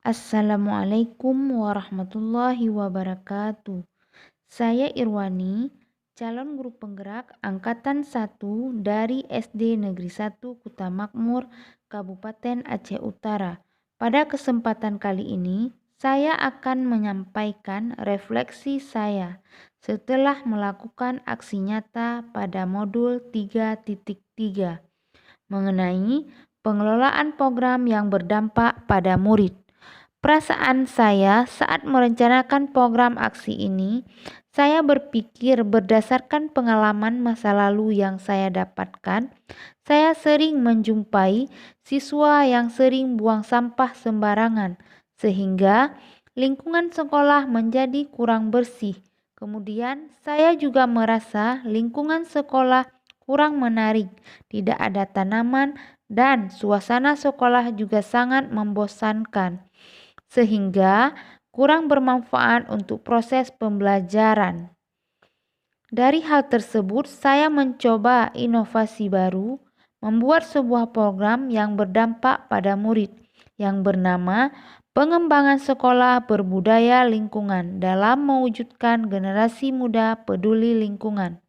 Assalamualaikum warahmatullahi wabarakatuh. Saya Irwani, calon guru penggerak angkatan 1 dari SD Negeri 1 Kuta Makmur, Kabupaten Aceh Utara. Pada kesempatan kali ini, saya akan menyampaikan refleksi saya setelah melakukan aksi nyata pada modul 3.3 mengenai pengelolaan program yang berdampak pada murid. Perasaan saya saat merencanakan program aksi ini, saya berpikir berdasarkan pengalaman masa lalu yang saya dapatkan, saya sering menjumpai siswa yang sering buang sampah sembarangan, sehingga lingkungan sekolah menjadi kurang bersih. Kemudian, saya juga merasa lingkungan sekolah kurang menarik, tidak ada tanaman, dan suasana sekolah juga sangat membosankan sehingga kurang bermanfaat untuk proses pembelajaran. Dari hal tersebut, saya mencoba inovasi baru, membuat sebuah program yang berdampak pada murid yang bernama Pengembangan Sekolah Berbudaya Lingkungan dalam mewujudkan generasi muda peduli lingkungan.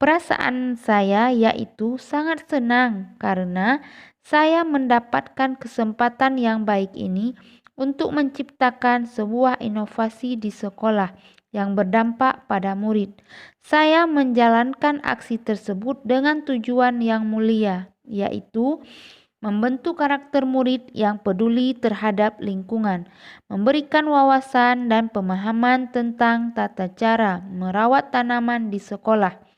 Perasaan saya yaitu sangat senang karena saya mendapatkan kesempatan yang baik ini untuk menciptakan sebuah inovasi di sekolah yang berdampak pada murid. Saya menjalankan aksi tersebut dengan tujuan yang mulia, yaitu membentuk karakter murid yang peduli terhadap lingkungan, memberikan wawasan dan pemahaman tentang tata cara merawat tanaman di sekolah.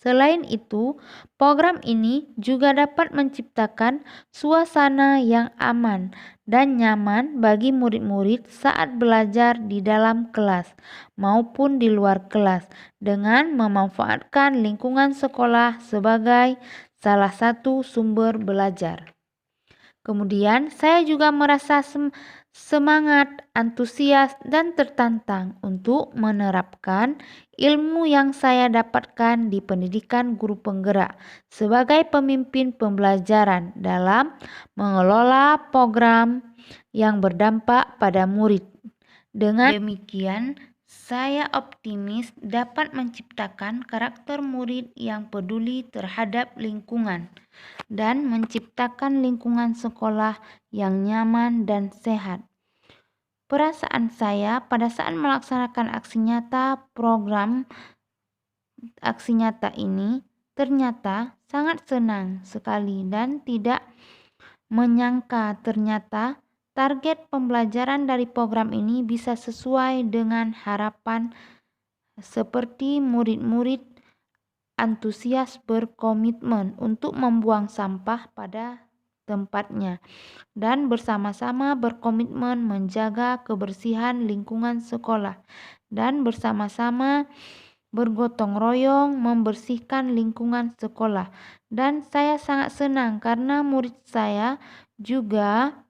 Selain itu, program ini juga dapat menciptakan suasana yang aman dan nyaman bagi murid-murid saat belajar di dalam kelas maupun di luar kelas dengan memanfaatkan lingkungan sekolah sebagai salah satu sumber belajar. Kemudian saya juga merasa semangat, antusias, dan tertantang untuk menerapkan ilmu yang saya dapatkan di pendidikan guru penggerak sebagai pemimpin pembelajaran dalam mengelola program yang berdampak pada murid. Dengan demikian, saya optimis dapat menciptakan karakter murid yang peduli terhadap lingkungan dan menciptakan lingkungan sekolah yang nyaman dan sehat. Perasaan saya pada saat melaksanakan program aksi nyata ini ternyata sangat senang sekali dan tidak menyangka ternyata target pembelajaran dari program ini bisa sesuai dengan harapan seperti murid-murid antusias berkomitmen untuk membuang sampah pada tempatnya dan bersama-sama berkomitmen menjaga kebersihan lingkungan sekolah dan bersama-sama bergotong royong membersihkan lingkungan sekolah. Dan saya sangat senang karena murid saya juga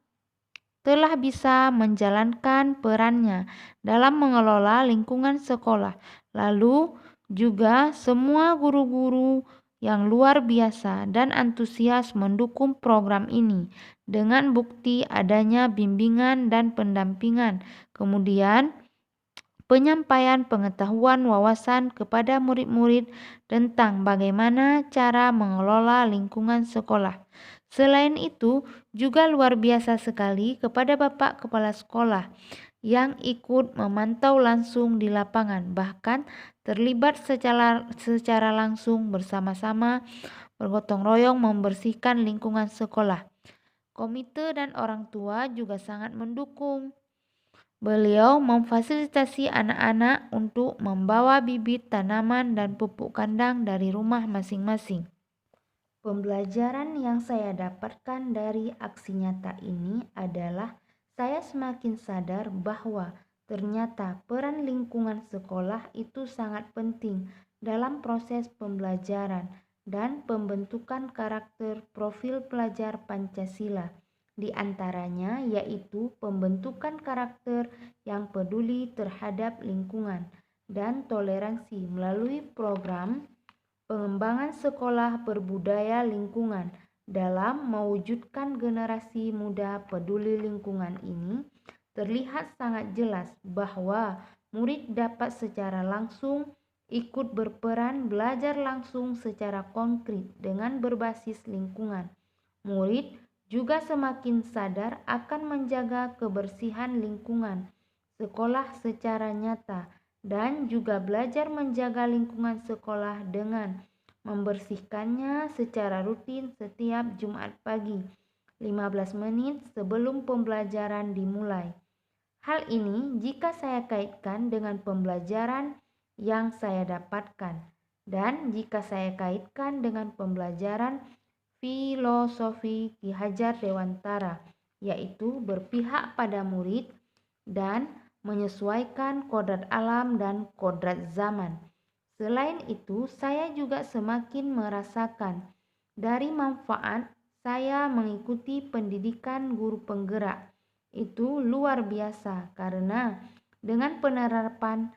telah bisa menjalankan perannya dalam mengelola lingkungan sekolah. Lalu juga semua guru-guru yang luar biasa dan antusias mendukung program ini dengan bukti adanya bimbingan dan pendampingan. Kemudian penyampaian pengetahuan wawasan kepada murid-murid tentang bagaimana cara mengelola lingkungan sekolah. Selain itu, juga luar biasa sekali kepada Bapak Kepala Sekolah yang ikut memantau langsung di lapangan, bahkan terlibat secara langsung bersama-sama bergotong royong membersihkan lingkungan sekolah. Komite dan orang tua juga sangat mendukung. Beliau memfasilitasi anak-anak untuk membawa bibit tanaman dan pupuk kandang dari rumah masing-masing. Pembelajaran yang saya dapatkan dari aksi nyata ini adalah saya semakin sadar bahwa ternyata peran lingkungan sekolah itu sangat penting dalam proses pembelajaran dan pembentukan karakter profil pelajar Pancasila. Di antaranya yaitu pembentukan karakter yang peduli terhadap lingkungan dan toleransi melalui program pengembangan sekolah berbudaya lingkungan dalam mewujudkan generasi muda peduli lingkungan ini, terlihat sangat jelas bahwa murid dapat secara langsung ikut berperan belajar langsung secara konkret dengan berbasis lingkungan. Murid juga semakin sadar akan menjaga kebersihan lingkungan sekolah secara nyata dan juga belajar menjaga lingkungan sekolah dengan membersihkannya secara rutin setiap Jumat pagi 15 menit sebelum pembelajaran dimulai. Hal ini jika saya kaitkan dengan pembelajaran yang saya dapatkan dan jika saya kaitkan dengan pembelajaran filosofi Ki Hajar Dewantara, yaitu berpihak pada murid dan menyesuaikan kodrat alam dan kodrat zaman. Selain itu, saya juga semakin merasakan dari manfaat saya mengikuti pendidikan guru penggerak. Itu luar biasa karena dengan penerapan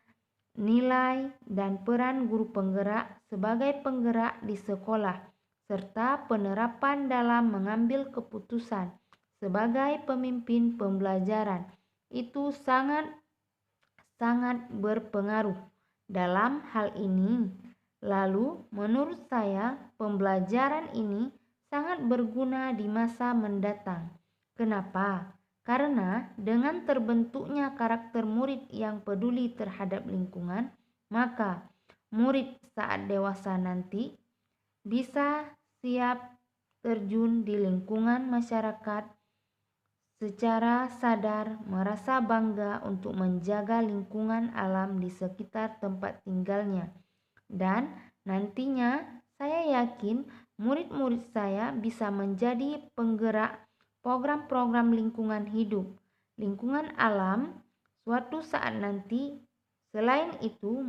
nilai dan peran guru penggerak sebagai penggerak di sekolah serta penerapan dalam mengambil keputusan sebagai pemimpin pembelajaran itu sangat berpengaruh dalam hal ini. Lalu, menurut saya, pembelajaran ini sangat berguna di masa mendatang. Kenapa? Karena dengan terbentuknya karakter murid yang peduli terhadap lingkungan, maka murid saat dewasa nanti bisa siap terjun di lingkungan masyarakat secara sadar, merasa bangga untuk menjaga lingkungan alam di sekitar tempat tinggalnya. Dan nantinya saya yakin murid-murid saya bisa menjadi penggerak program-program lingkungan hidup, lingkungan alam suatu saat nanti. Selain itu,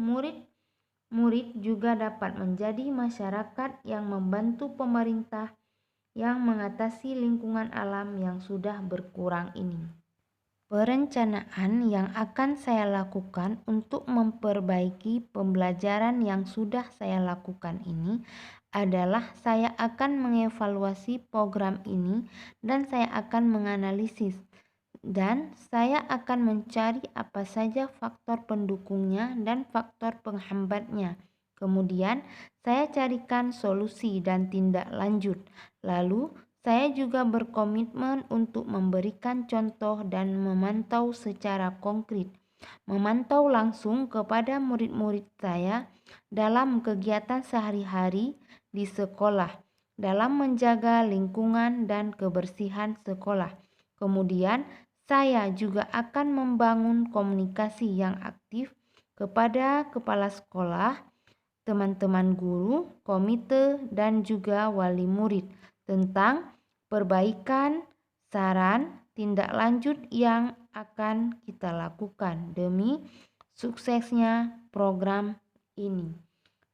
murid juga dapat menjadi masyarakat yang membantu pemerintah yang mengatasi lingkungan alam yang sudah berkurang ini. Perencanaan yang akan saya lakukan untuk memperbaiki pembelajaran yang sudah saya lakukan ini adalah saya akan mengevaluasi program ini dan saya akan menganalisis dan saya akan mencari apa saja faktor pendukungnya dan faktor penghambatnya. Kemudian saya carikan solusi dan tindak lanjut. Lalu saya juga berkomitmen untuk memberikan contoh dan memantau secara konkret, memantau langsung kepada murid-murid saya dalam kegiatan sehari-hari di sekolah, dalam menjaga lingkungan dan kebersihan sekolah. Kemudian saya juga akan membangun komunikasi yang aktif kepada kepala sekolah, teman-teman guru, komite, dan juga wali murid tentang perbaikan, saran, tindak lanjut yang akan kita lakukan demi suksesnya program ini.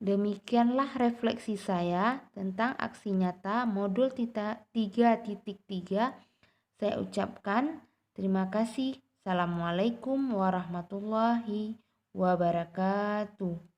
Demikianlah refleksi saya tentang aksi nyata modul 3.3. Saya ucapkan terima kasih. Assalamualaikum warahmatullahi wabarakatuh.